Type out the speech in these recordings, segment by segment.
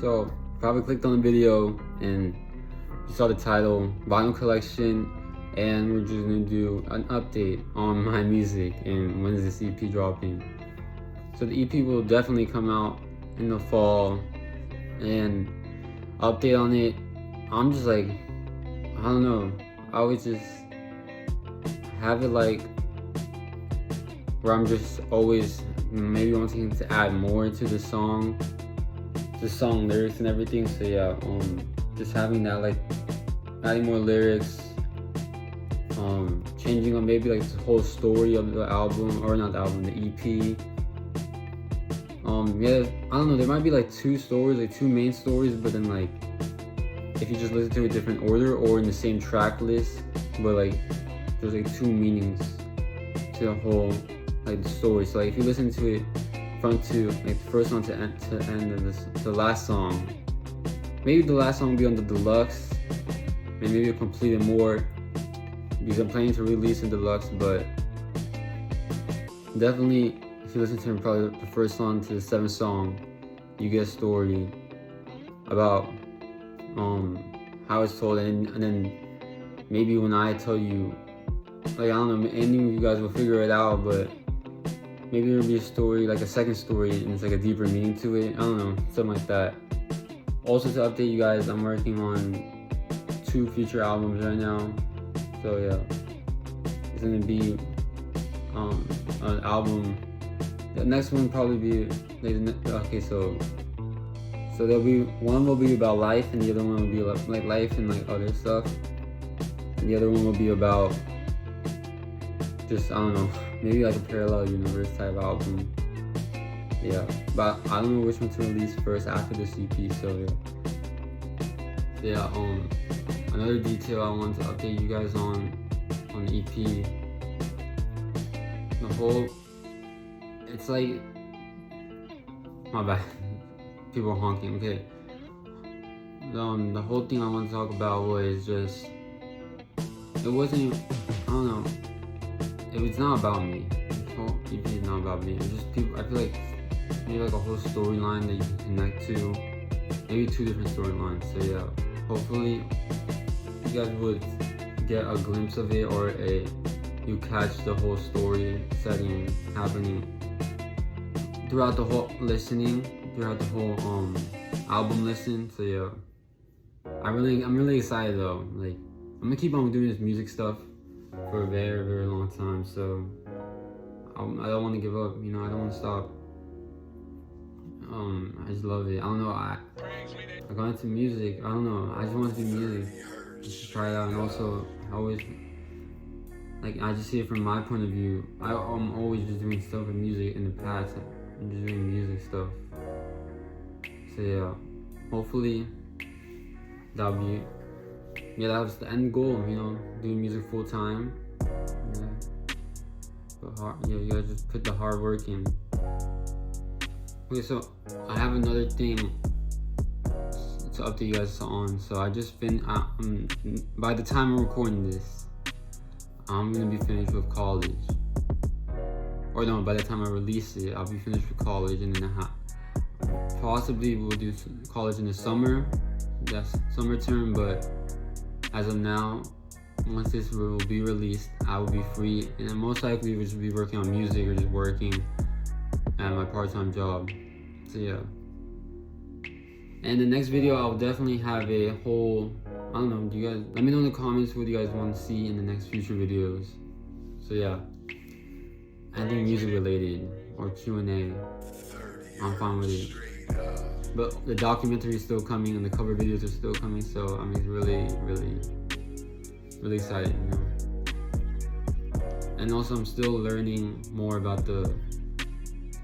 So probably clicked on the video and you saw the title, vinyl collection, and we're just gonna do an update on my music and when's this EP dropping. So the EP will definitely come out in the fall, and update on it. I'm just like, I don't know, I always just have it like where I'm just always maybe wanting to add more to the song lyrics and everything. So yeah, just having that, like adding more lyrics, changing up maybe like the whole story of the album, or not the album, the EP. Yeah, I don't know, there might be like two stories, like two main stories, but then like if you just listen to a different order or in the same track list, but like there's like two meanings to the whole like the story. So like if you listen to it front to like the first one to end of this, the last song, maybe the last song will be on the deluxe, and maybe you'll complete it more because I'm planning to release a deluxe. But definitely if you listen to probably the first song to the seventh song, you get a story about how it's told, and then maybe when I tell you, like I don't know, any of you guys will figure it out, but maybe there'll be a story, like a second story, and it's like a deeper meaning to it. I don't know, something like that. Also to update you guys, I'm working on 2 future albums right now. So yeah, it's gonna be an album. The next one will probably be like, so there'll be one will be about life, and the other one will be like life and like other stuff, and the other one will be about just, I don't know, maybe like a parallel universe type album. Yeah, but I don't know which one to release first after this EP. So yeah, another detail I want to update you guys on the EP. The whole, it's like, my bad, people are honking. Okay, the whole thing I want to talk about was just, it wasn't, I don't know, it's not about me. The whole EP is not about me. It's just people. I feel like maybe like a whole storyline that you can connect to, maybe 2 different storylines. So yeah, hopefully you guys would get a glimpse of it, or you catch the whole story setting happening throughout the whole album listen. So yeah, I'm really excited though. Like I'm gonna keep on doing this music stuff for a very, very long time, so I don't want to give up, you know, I don't want to stop. I just love it. I don't know, I got into music, I don't know, I just want to do music, just try it out. And also, I always, like, I just see it from my point of view. I'm always just doing stuff with music in the past. I'm just doing music stuff. So yeah, hopefully that was the end goal, you know, doing music full time. Yeah. But you gotta just put the hard work in. Okay, so I have another thing to update you guys on. So I just by the time I'm recording this, I'm gonna be finished with college. Or no, by the time I release it, I'll be finished with college, and then possibly we'll do college in the summer. That's summer term, but as of now, once this will be released, I will be free, and most likely will just be working on music or just working at my part-time job. So yeah. And the next video, I'll definitely have a whole, I don't know, you guys, let me know in the comments what you guys want to see in the next future videos. So yeah, anything music related or Q&A, I'm fine with it. But the documentary is still coming and the cover videos are still coming, so I'm really excited, you know. And also I'm still learning more about the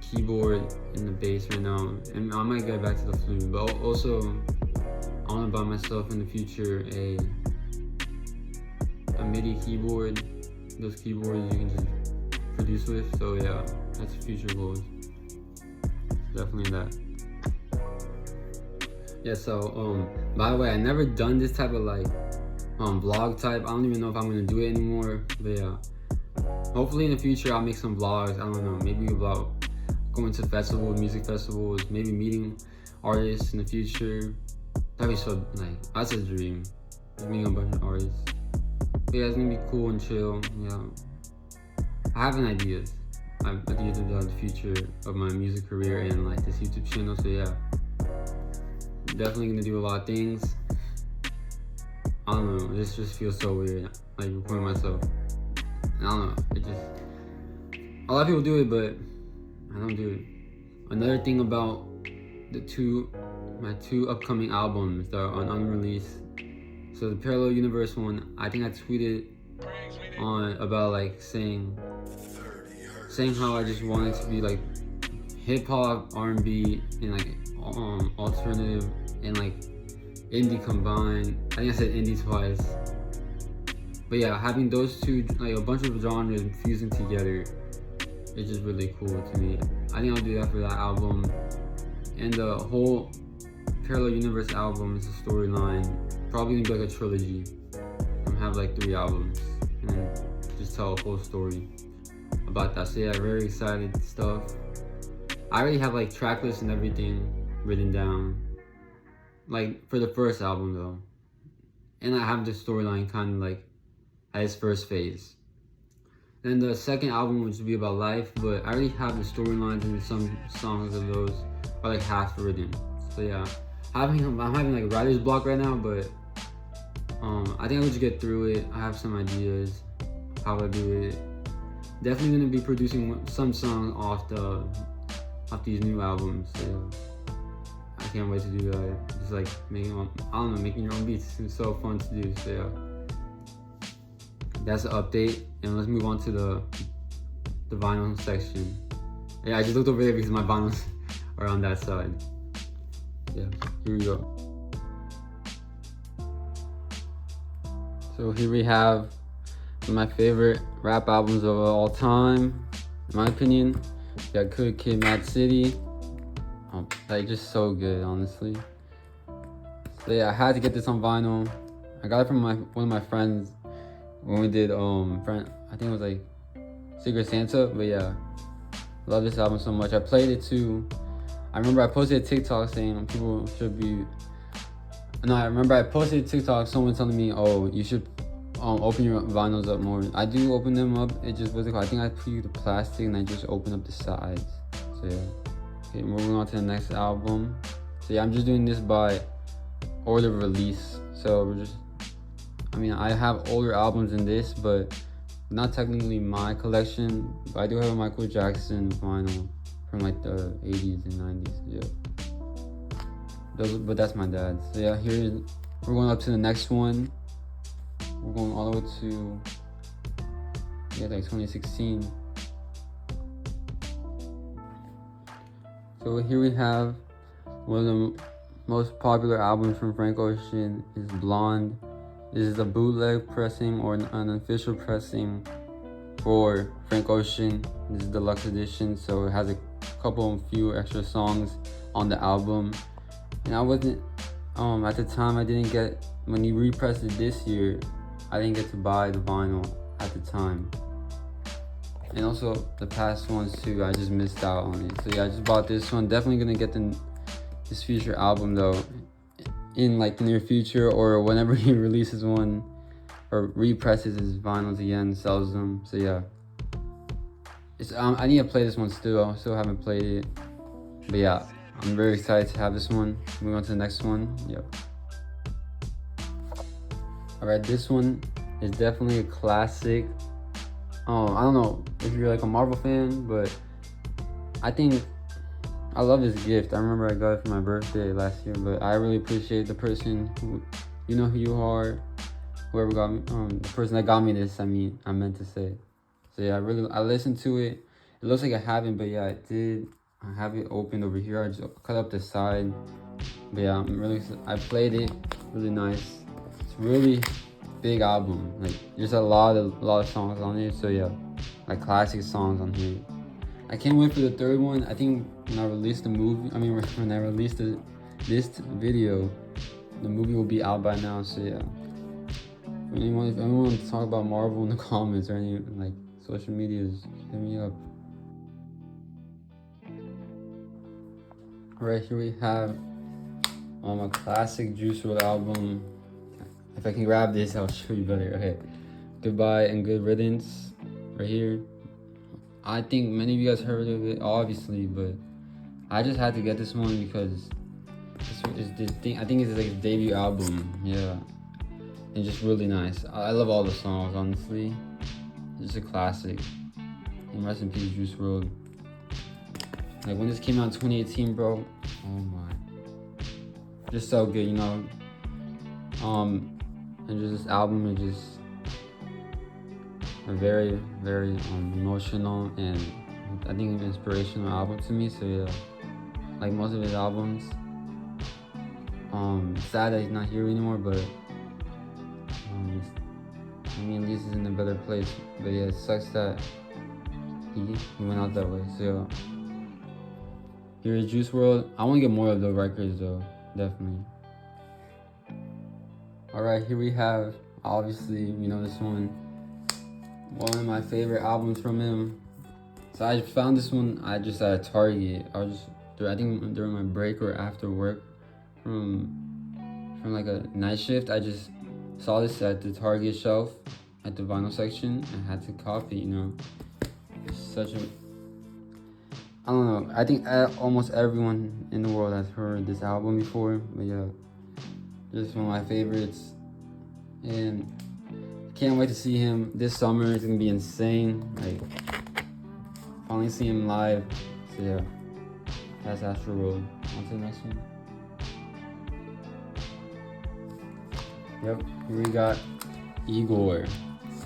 keyboard and the bass right now, and I might get back to the flute. But also I want to buy myself in the future a MIDI keyboard, those keyboards you can just produce with. So yeah, that's future goals, definitely that. Yeah, so by the way, I never done this type of like vlog type. I don't even know if I'm gonna do it anymore, but yeah, hopefully in the future I'll make some vlogs. I don't know, maybe about going to festivals, music festivals, maybe meeting artists in the future. That'd be so, like, that's a dream. Meeting a bunch of artists. But yeah, it's gonna be cool and chill. Yeah, I have an idea. I have ideas about the future of my music career and like this YouTube channel. So yeah, definitely gonna do a lot of things. I don't know. This just feels so weird. Like recording myself. I don't know. It just, a lot of people do it, but I don't do it. Another thing about my two upcoming albums that are on unreleased. So the Parallel Universe one, I think I tweeted on about like saying how I just wanted to be like hip hop, R&B, and like alternative and like indie combined. I think I said indie twice. But yeah, having those two, like a bunch of genres fusing together, it's just really cool to me. I think I'll do that for that album. And the whole Parallel Universe album is a storyline. Probably gonna be like a trilogy. I'm gonna have like 3 albums and just tell a whole story about that. So yeah, very excited stuff. I already have like track lists and everything written down. Like for the first album though. And I have the storyline kind of like at its first phase. Then the second album would be about life, but I already have the storylines and some songs of those are like half written. So yeah, I'm having like writer's block right now, but I think I'll just get through it. I have some ideas how I do it. Definitely gonna be producing some songs off these new albums. So I can't wait to do that. Just like making your own beats. It's so fun to do. So yeah, that's the update. And let's move on to the vinyl section. Yeah, I just looked over there because my vinyls are on that side. Yeah, here we go. So here we have one of my favorite rap albums of all time, in my opinion. You got Good Kid, Mad City. Like just so good, honestly. So yeah, I had to get this on vinyl. I got it from one of my friends when we did I think it was like Secret Santa. But yeah, love this album so much. I played it too. I remember I posted a TikTok saying people should be. No, I remember I posted a TikTok. Someone telling me, "Oh, you should open your vinyls up more." I do open them up. It just wasn't. I think I put the plastic and I just open up the sides. So yeah. Okay, moving on to the next album. So yeah, I'm just doing this by order of release. So we're just. I mean, I have older albums than this, but not technically my collection. But I do have a Michael Jackson vinyl from like the 80s and 90s. Yeah. But that's my dad's. So yeah, we're going up to the next one. We're going all the way to like 2016. So here we have one of the most popular albums from Frank Ocean is Blonde. This is a bootleg pressing or an unofficial pressing for Frank Ocean. This is the deluxe edition, so it has a few extra songs on the album. And I wasn't, at the time I didn't get, when he repressed it this year, I didn't get to buy the vinyl at the time. And also the past ones too, I just missed out on it. So yeah, I just bought this one. Definitely gonna get this future album though, in like the near future or whenever he releases one or represses his vinyls again, sells them. So yeah. I need to play this one still. I still haven't played it. But yeah, I'm very excited to have this one. Moving on to the next one. Yep. Alright, this one is definitely a classic. I don't know if you're like a Marvel fan, but I think I love this gift. I remember I got it for my birthday last year, but I really appreciate the person who, you know who you are, whoever got me, the person that got me this, I meant to say. So yeah, I listened to it. It looks like I haven't, but yeah, I did. I have it opened over here. I just cut up the side. But yeah, I played it. Really nice. It's really big album. Like there's a lot of songs on here. So yeah, like classic songs on here. I can't wait for the third one. I think when I release when I release this video, the movie will be out by now. So yeah. If anyone wants to talk about Marvel in the comments or any like social medias, hit me up. Right here we have a classic Juice WRLD album. If I can grab this, I'll show you better. Okay, Goodbye and Good Riddance, right here. I think many of you guys heard of it, obviously, but I just had to get this one because this thing. I think it's like his debut album. Yeah, and just really nice. I love all the songs, honestly. It's just a classic. And rest in peace, Juice WRLD. Like when this came out in 2018, bro. Oh my. Just so good, you know. And just this album is just a very, very emotional and I think an inspirational album to me. So yeah, like most of his albums. Sad that he's not here anymore, but I mean, at least he's in a better place. But yeah, it sucks that he went out that way. So yeah. Here is Juice WRLD. I want to get more of the records though, definitely. Alright, here we have, obviously, you know this one of my favorite albums from him. So I found this one, I just at Target. I think during my break or after work from like a night shift, I just saw this at the Target shelf at the vinyl section and had to copy, you know. It's such a, I don't know, I think almost everyone in the world has heard this album before, but yeah, just one of my favorites. And can't wait to see him this summer. It's gonna be insane. Like, finally see him live. So yeah, that's Astro World. On to the next one. Yep, here we got Igor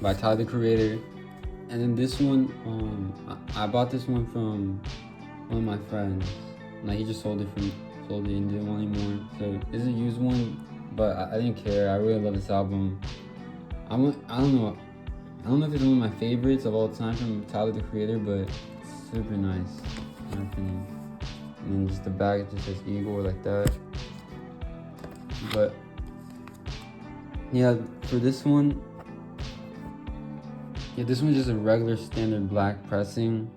by Tyler the Creator. And then this one, I bought this one from one of my friends. Like he just sold it and didn't want anymore. So it's a used one, but I didn't care. I really love this album. I don't know if it's one of my favorites of all time from Tyler the Creator, but it's super nice in my opinion. And then just the back just says Igor like that. But yeah, for this one, this one's just a regular standard black pressing.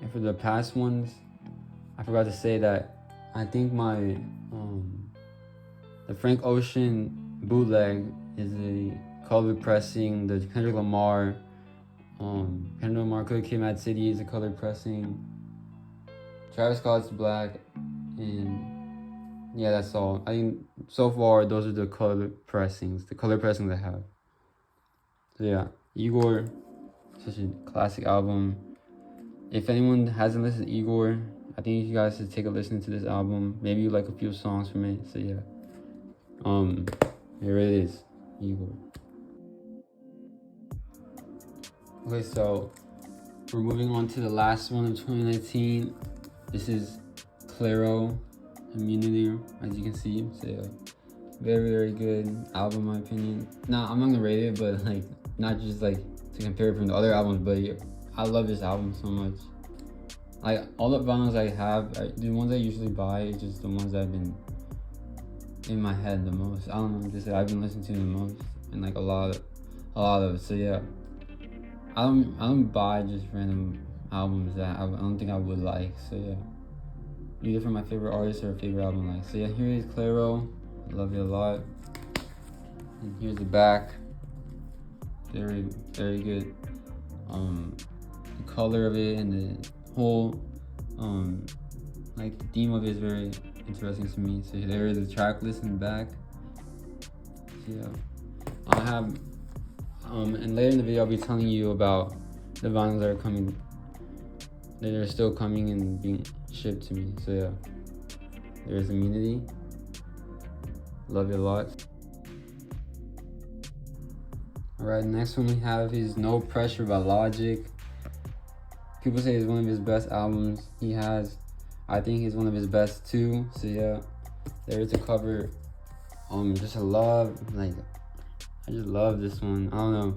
And for the past ones, I forgot to say that I think my the Frank Ocean bootleg is a colored pressing. The Kendrick Lamar Could Kid, Mad City is a colored pressing. Travis Scott's black, and yeah, that's all. I think so far those are the colored pressings I have. So yeah, Igor, such a classic album. If anyone hasn't listened to Igor, I think you guys should take a listen to this album. Maybe you like a few songs from it. So yeah, here it is, Igor. Okay, so we're moving on to the last one of 2019. This is Clairo, Immunity, as you can see. So yeah, very, very good album in my opinion. Nah, I'm not gonna rate it, but like, not just like to compare it from the other albums, but yeah, I love this album so much. Like all the vinyls I have, the ones I usually buy, is just the ones that have been in my head the most. I don't know, just I've been listening to the most, and like a lot of it. So yeah, I don't buy just random albums that I don't think I would like. So yeah, either from my favorite artist or a favorite album like. So yeah, here is Clairo. I love it a lot. And here's the back. Very, very good. The color of it and the whole like the theme of it is very interesting to me. So there is a track list in the back. So yeah, I'll have and later in the video I'll be telling you about the vinyls that are coming, that are still coming and being shipped to me. So yeah, there's Immunity. Love it a lot. Alright, next one we have is No Pressure by Logic. People say it's one of his best albums he has. I think it's one of his best too. So yeah, there is a cover. Just a love, like I just love this one. I don't know.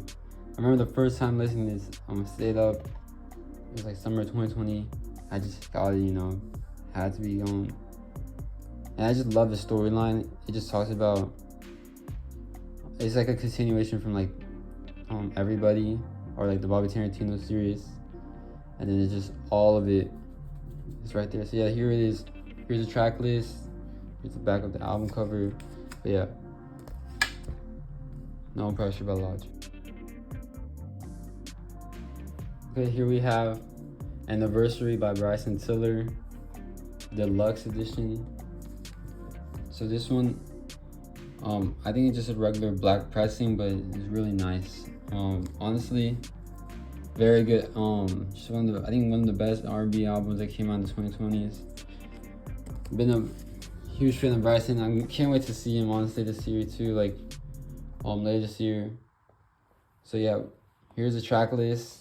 I remember the first time listening to this, stayed up. It was like summer 2020. I just got it, you know, had to be on. And I just love the storyline. It just talks about, it's like a continuation from like Everybody, or like the Bobby Tarantino series, and then it's just all of it is right there. So yeah, here it is, here's the track list. Here's the back of the album cover. But yeah, No Pressure by Logic. Okay, here we have Anniversary by Bryson Tiller, deluxe edition. So this one, I think it's just a regular black pressing, but it's really nice. Honestly, very good. Just I think one of the best R&B albums that came out in the 2020s. Been a huge fan of Bryson. I can't wait to see him honestly this year too, like later this year. So yeah, here's the track list.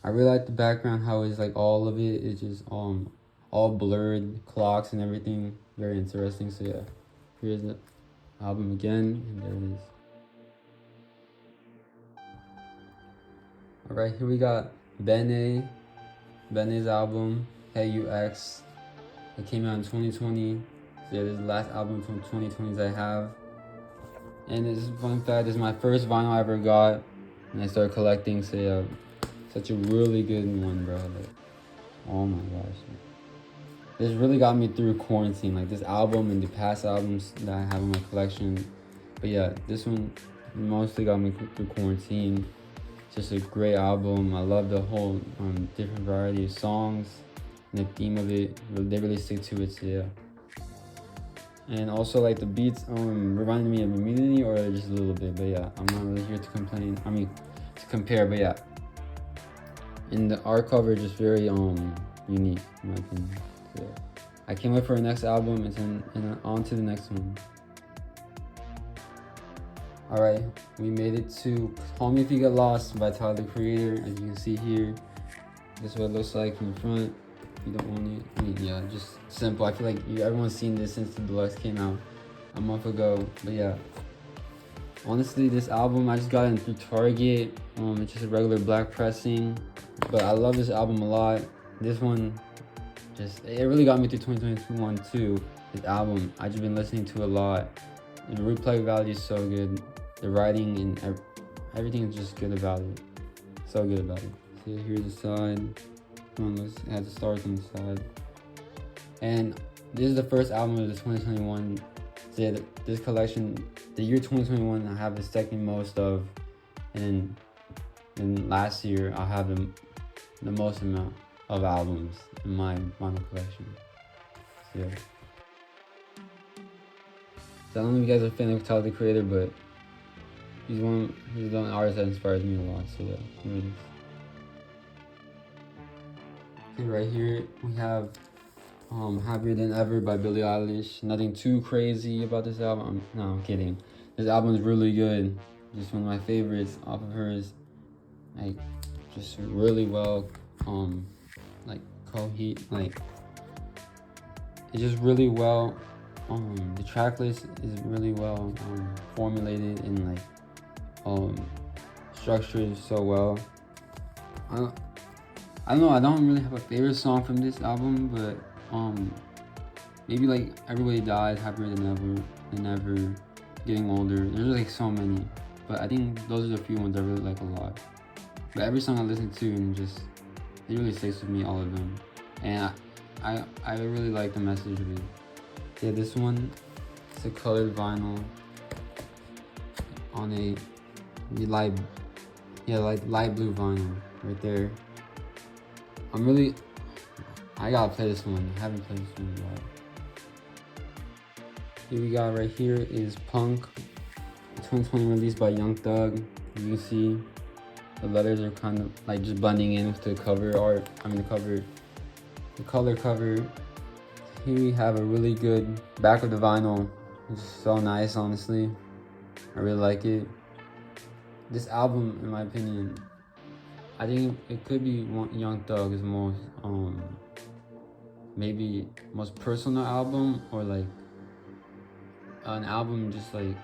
I really like the background, how it's like all of it is just all blurred clocks and everything. Very interesting. So yeah, here's the album again, and there it is. All right, here we got Bene's album, Hey You X. It came out in 2020. So yeah, this is the last album from 2020s I have. And this is fun fact, this is my first vinyl I ever got, and I started collecting. So yeah, such a really good one, bro. Like, oh my gosh. This really got me through quarantine, like this album and the past albums that I have in my collection. But yeah, this one mostly got me through quarantine. Just a great album. I love the whole different variety of songs and the theme of it. They really stick to it, so yeah. And also like the beats reminded me of Immunity, or just a little bit, but yeah, I'm not really here to complain. I mean, to compare, but yeah. And the art cover just very unique in my opinion. So yeah. I can't wait for the next album and on to the next one. Alright, we made it to Call Me If You Get Lost by Tyler, the Creator. As you can see here, this is what it looks like from the front. If you don't want it, I mean, yeah, just simple. I feel like everyone's seen this since the deluxe came out a month ago. But yeah, honestly, this album I just got it through Target. It's just a regular black pressing, but I love this album a lot. This one, it really got me through 2021 too. This album, I just been listening to a lot. The replay value is so good. The writing and everything is just good about it. So good about it. See, here's the side. It has the stars on the side. And this is the first album of the 2021. So yeah, this collection, the year 2021, I have the second most of, and then last year I'll have the most amount of albums in my vinyl collection. So yeah. So I don't know if you guys are a fan of Tyler, the Creator, but he's the artist that inspires me a lot. So yeah, here it is. Okay, right here we have Happier Than Ever by Billie Eilish. Nothing too crazy about this album. No, I'm kidding. This album is really good. Just one of my favorites off of hers. Like, just really well, it's just really well. The track list is really well formulated and structured so well. I don't know, I don't really have a favorite song from this album, but maybe like Everybody Dies, Happier Than Ever, Getting Older. There's like so many, but I think those are the few ones I really like a lot. But every song I listen to, and it really sticks with me, all of them. And I really like the message of it. Yeah, this one, it's a colored vinyl on a light blue vinyl right there. I gotta play this one. I haven't played this one in a while. Here we got right here is Punk, 2020 released by Young Thug. You can see the letters are kind of like just blending in with the cover art. The color cover. Here we have a really good back of the vinyl. It's so nice, honestly. I really like it. This album, in my opinion, I think it could be Young Thug's most, maybe most personal album, or like an album just like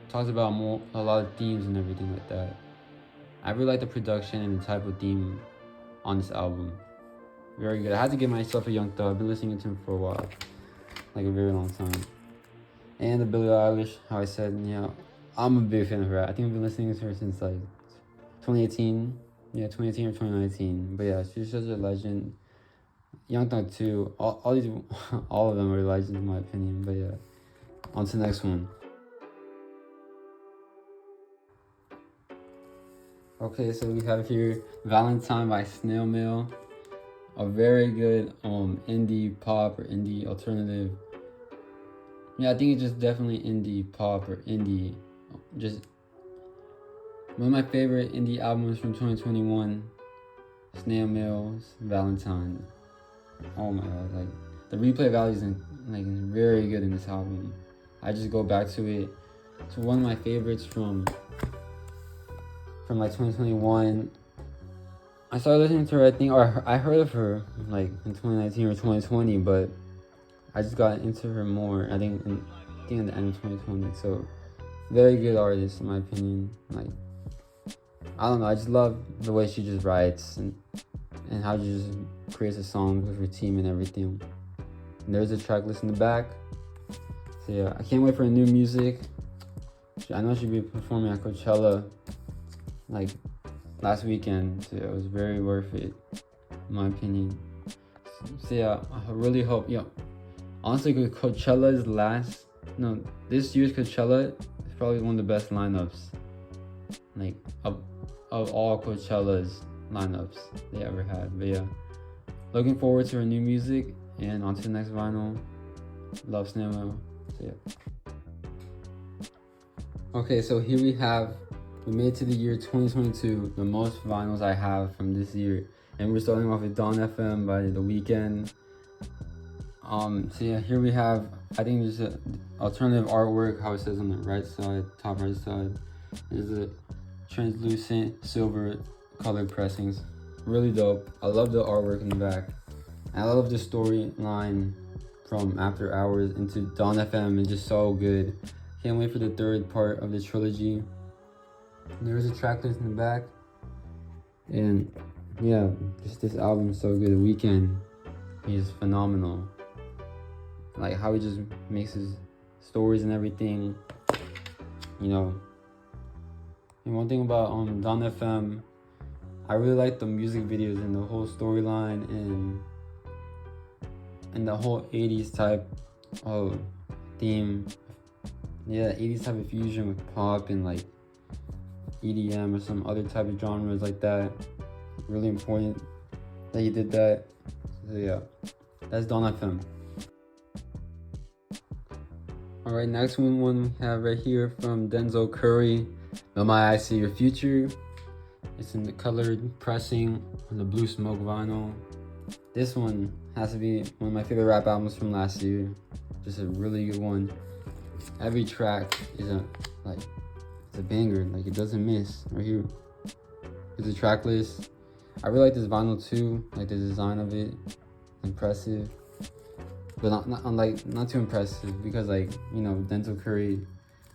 talks about a lot of themes and everything like that. I really like the production and the type of theme on this album. Very good. I had to give myself a Young Thug. I've been listening to him for a while, like a very long time. And the Billie Eilish, how I said, yeah, I'm a big fan of her. I think I've been listening to her since like 2018. Yeah, 2018 or 2019. But yeah, she's such a legend. Young Thug too. All these, all of them are legends in my opinion. But yeah, on to the next one. Okay, so we have here Valentine by Snail Mail. A very good indie pop or indie alternative. Yeah, I think it's just definitely indie pop or indie. Just one of my favorite indie albums from 2021. Snail Mail's Valentine. Oh my god, like the replay value is like very good in this album. I just go back to it. It's one of my favorites from like 2021. I started listening to her, I think, or I heard of her like in 2019 or 2020, but I just got into her more, I think, in the end of 2020. So, very good artist, in my opinion. Like, I don't know, I just love the way she just writes and how she just creates a song with her team and everything. And there's a track list in the back. So, yeah, I can't wait for new music. I know she'll be performing at Coachella, like, last weekend, so it was very worth it, in my opinion. So yeah, I really hope, honestly, this year's Coachella is probably one of the best lineups, like, of all Coachella's lineups they ever had. But yeah, looking forward to her new music, and on to the next vinyl. Love Snail Mail. So yeah. Okay, so here we made it to the year 2022, the most vinyls I have from this year. And we're starting off with Dawn FM by The Weeknd. So yeah, here we have, I think there's an alternative artwork, how it says on the right side, top right side. There's a translucent silver colored pressings. Really dope. I love the artwork in the back. I love the storyline from After Hours into Dawn FM. It's just so good. Can't wait for the third part of the trilogy. There's a track list in the back. And yeah, just this album is so good. The Weeknd, he's phenomenal. Like how he just makes his stories and everything, And one thing about Dawn FM, I really like the music videos and the whole storyline and the whole 80s type of theme. Yeah, 80s type of fusion with pop and like EDM or some other type of genres like that. Really important that he did that. So yeah, that's Dawn FM. Alright, next one we have right here from Denzel Curry, No My Eyes See Your Future. It's in the colored pressing on the Blue Smoke vinyl. This one has to be one of my favorite rap albums from last year. Just a really good one. Every track is it's a banger, like it doesn't miss. Right here is the track list. I really like this vinyl too, like the design of it, impressive. But not too impressive because Denzel Curry,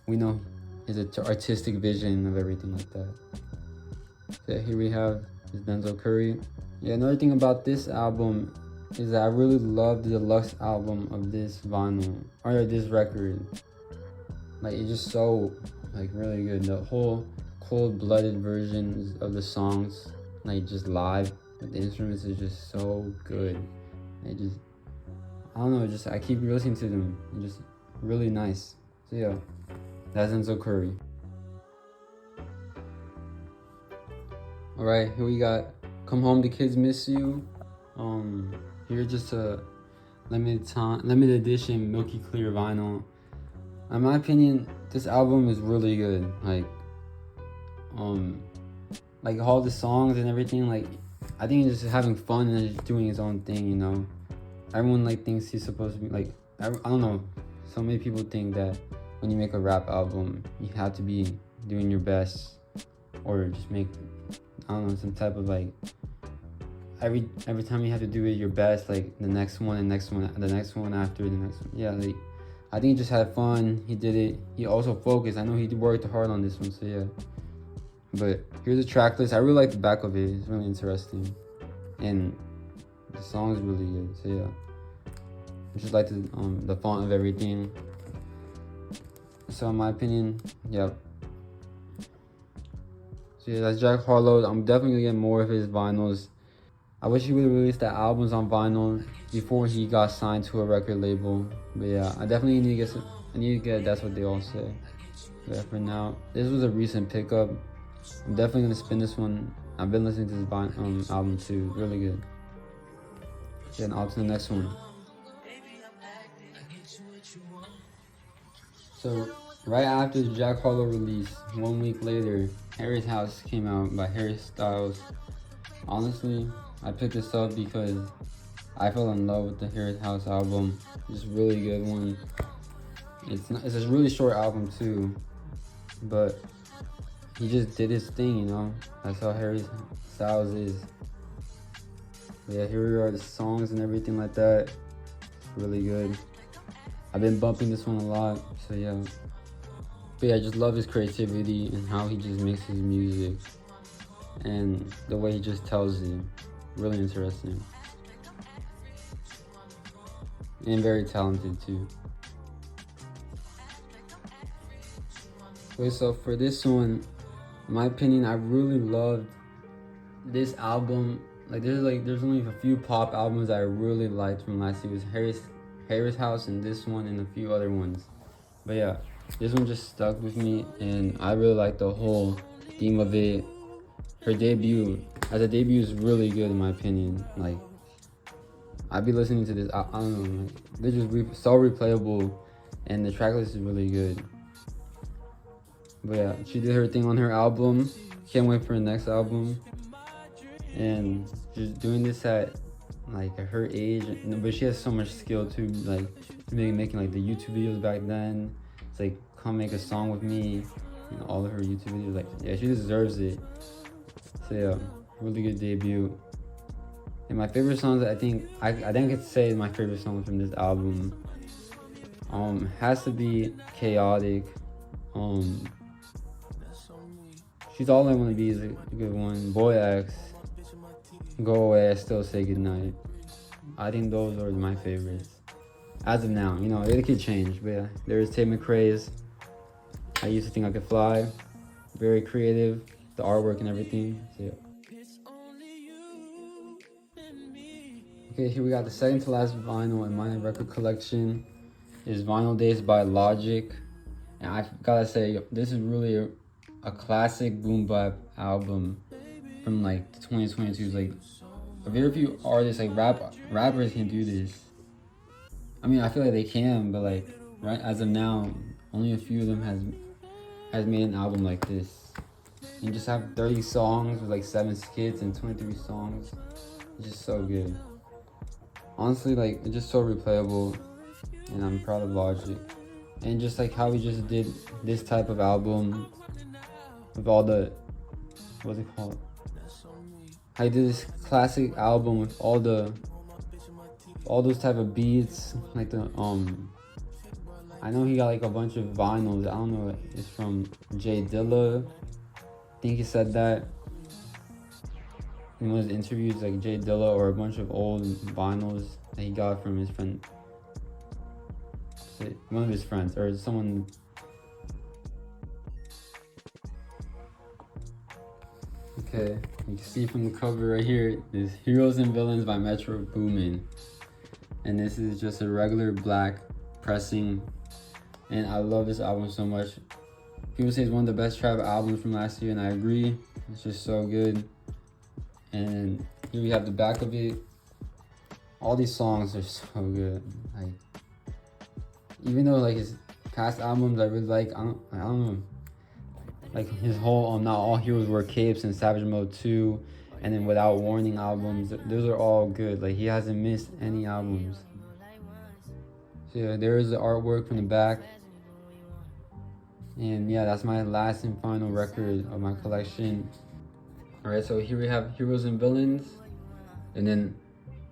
we know his artistic vision of everything like that. So yeah, here we have this Denzel Curry. Yeah, another thing about this album is that I really love the deluxe album of this vinyl or this record. Like it's just so really good. The whole cold-blooded versions of the songs, like just live with the instruments, is just so good. I don't know, I keep listening to them. They're just really nice. So yeah, that's Denzel Curry. Alright, here we got Come Home, The Kids Miss You. Here's just a limited edition Milky Clear vinyl. In my opinion, this album is really good. Like all the songs and everything, I think he's just having fun and just doing his own thing, Everyone thinks he's supposed to be I don't know. So many people think that when you make a rap album, you have to be doing your best or just make, I don't know, some type of every time you have to do it your best, the next one, the next one, the next one after the next one. Yeah, I think he just had fun. He did it. He also focused. I know he worked hard on this one, so yeah. But here's the track list. I really like the back of it. It's really interesting. And the song is really good, so yeah. I just like the font of everything. So in my opinion, yeah. So yeah, that's Jack Harlow. I'm definitely gonna get more of his vinyls. I wish he would have released the albums on vinyl before he got signed to a record label. But yeah, I definitely need to get I need to get That's What They All Say. But for now, this was a recent pickup. I'm definitely gonna spin this one. I've been listening to this album too. Really good. Then on to the next one. So right after the Jack Harlow release, 1 week later, Harry's House came out by Harry Styles. Honestly, I picked this up because I fell in love with the Harry's House album. It's a really good one. It's a really short album too, but he just did his thing, you know. That's how Harry Styles is. Yeah, here are the songs and everything like that. It's really good. I've been bumping this one a lot, so yeah. But yeah, I just love his creativity and how he just makes his music and the way he just tells it. Really interesting. And very talented too. Okay, so for this one, in my opinion, I really loved this album. There's only a few pop albums that I really liked from last year. It was Harry's House and this one and a few other ones. But yeah, this one just stuck with me and I really like the whole theme of it. Her debut, as a debut, is really good in my opinion. Like, I'd be listening to this, I don't know, like, they're just so replayable and the track list is really good. But yeah, she did her thing on her album. Can't wait for the next album. And just doing this at like at her age, but she has so much skill too, like making like the YouTube videos back then. It's like, come make a song with me, you know, all of her YouTube videos. Like, yeah, she deserves it. So yeah, really good debut. And my favorite songs, I think I could say my favorite song from this album has to be Chaotic. She's All I Wanna Be is a good one. Boy X, Go Away, I Still Say Goodnight. I think those are my favorites as of now. You know, it could change, but yeah. There's Tate McRae's I Used to Think I Could Fly. Very creative, the artwork and everything. So yeah. Okay, here we got the second to last vinyl in my record collection. Is Vinyl Days by Logic. And I gotta say, this is really a classic boom bap album from like 2022. Like, very few artists, like rappers can do this. I mean, I feel like they can, but like right as of now, only a few of them has made an album like this. You just have 30 songs with like 7 skits and 23 songs. It's just so good. Honestly, like, it's just so replayable, and I'm proud of Logic. And just like how he just did this type of album with all the, what's it called? How he did this classic album with all those type of beats, like the I know he got like a bunch of vinyls. I don't know, it's from Jay Dilla. I think he said that in one of his interviews, like Jay Dilla, or a bunch of old vinyls that he got from his friend, one of his friends, or someone. Okay, you can see from the cover right here, is Heroes and Villains by Metro Boomin. And this is just a regular black pressing. And I love this album so much. People say it's one of the best trap albums from last year, and I agree. It's just so good. And here we have the back of it. All these songs are so good. Like, even though like his past albums I really like, I don't know. Like his whole Not All Heroes Wear Capes and Savage Mode 2, and then Without Warning albums, those are all good. Like, he hasn't missed any albums. So yeah, there is the artwork from the back. And yeah, that's my last and final record of my collection. Alright, so here we have Heroes and Villains. And then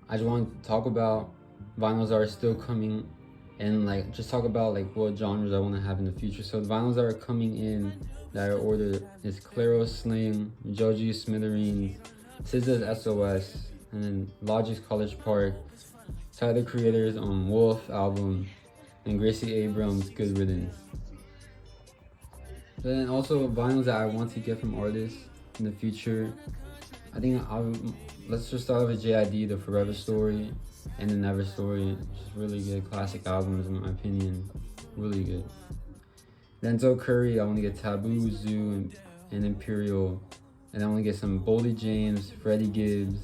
I just want to talk about vinyls that are still coming, and like just talk about like what genres I want to have in the future. So the vinyls that are coming in that I ordered is Claro Sling, Joji Smithereens, SZA's SOS, and then Logic's College Park, Tyler Creator's Wolf album, and Gracie Abrams' Good Riddance. But then also vinyls that I want to get from artists in the future I think let's just start with JID, the Forever Story and the Never Story. Just really good classic albums in my opinion. Really good. Denzel Curry, I want to get Taboo, Zoo, and Imperial. And I want to get some Boldy James, Freddie Gibbs,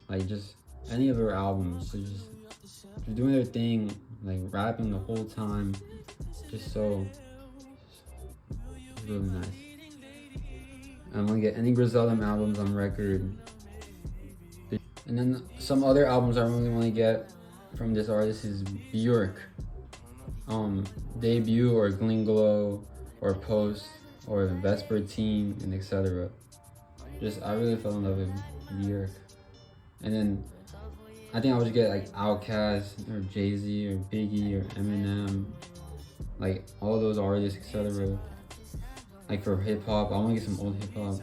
like just any of her albums. They're doing their thing, like rapping the whole time. Just so, it's really nice. I'm gonna get any Griselda albums on record. And then some other albums I really want to get from this artist is Bjork. Debut or Glinglow or Post or Vesper Team and etc. I really fell in love with Bjork. And then I think I would get like Outkast or Jay-Z or Biggie or Eminem, like all those artists, etc. Like for hip hop, I want to get some old hip hop.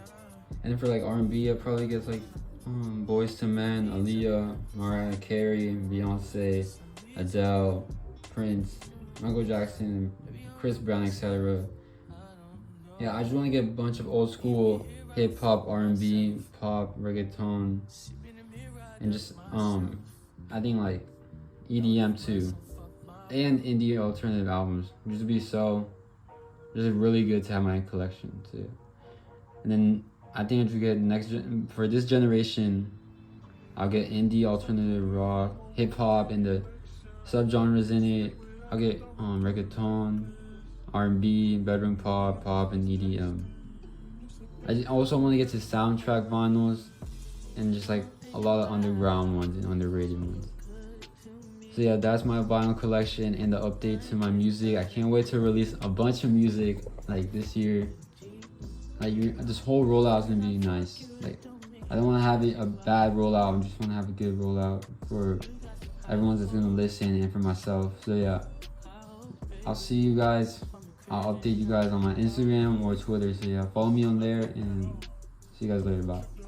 And then for like R&B, I probably get like Boyz II Men, Aaliyah, Mariah Carey, Beyonce, Adele, Prince, Michael Jackson, Chris Brown, etc. Yeah, I just want to get a bunch of old school hip hop, R&B, pop, reggaeton, and just I think like EDM too, and indie alternative albums. Just be so just really good to have my collection too. And then I think if you get for this generation, I'll get indie, alternative, rock, hip hop, and the subgenres in it. I'll get reggaeton, R&B, bedroom pop, pop, and EDM. I also want to get to soundtrack vinyls and just like a lot of underground ones and underrated ones. So yeah, that's my vinyl collection and the update to my music. I can't wait to release a bunch of music like this year. Like this whole rollout is gonna be nice. Like I don't want to have a bad rollout. I just want to have a good rollout for everyone that's gonna listen and for myself. So yeah, I'll see you guys. I'll update you guys on my Instagram or Twitter. So yeah, follow me on there and see you guys later. Bye.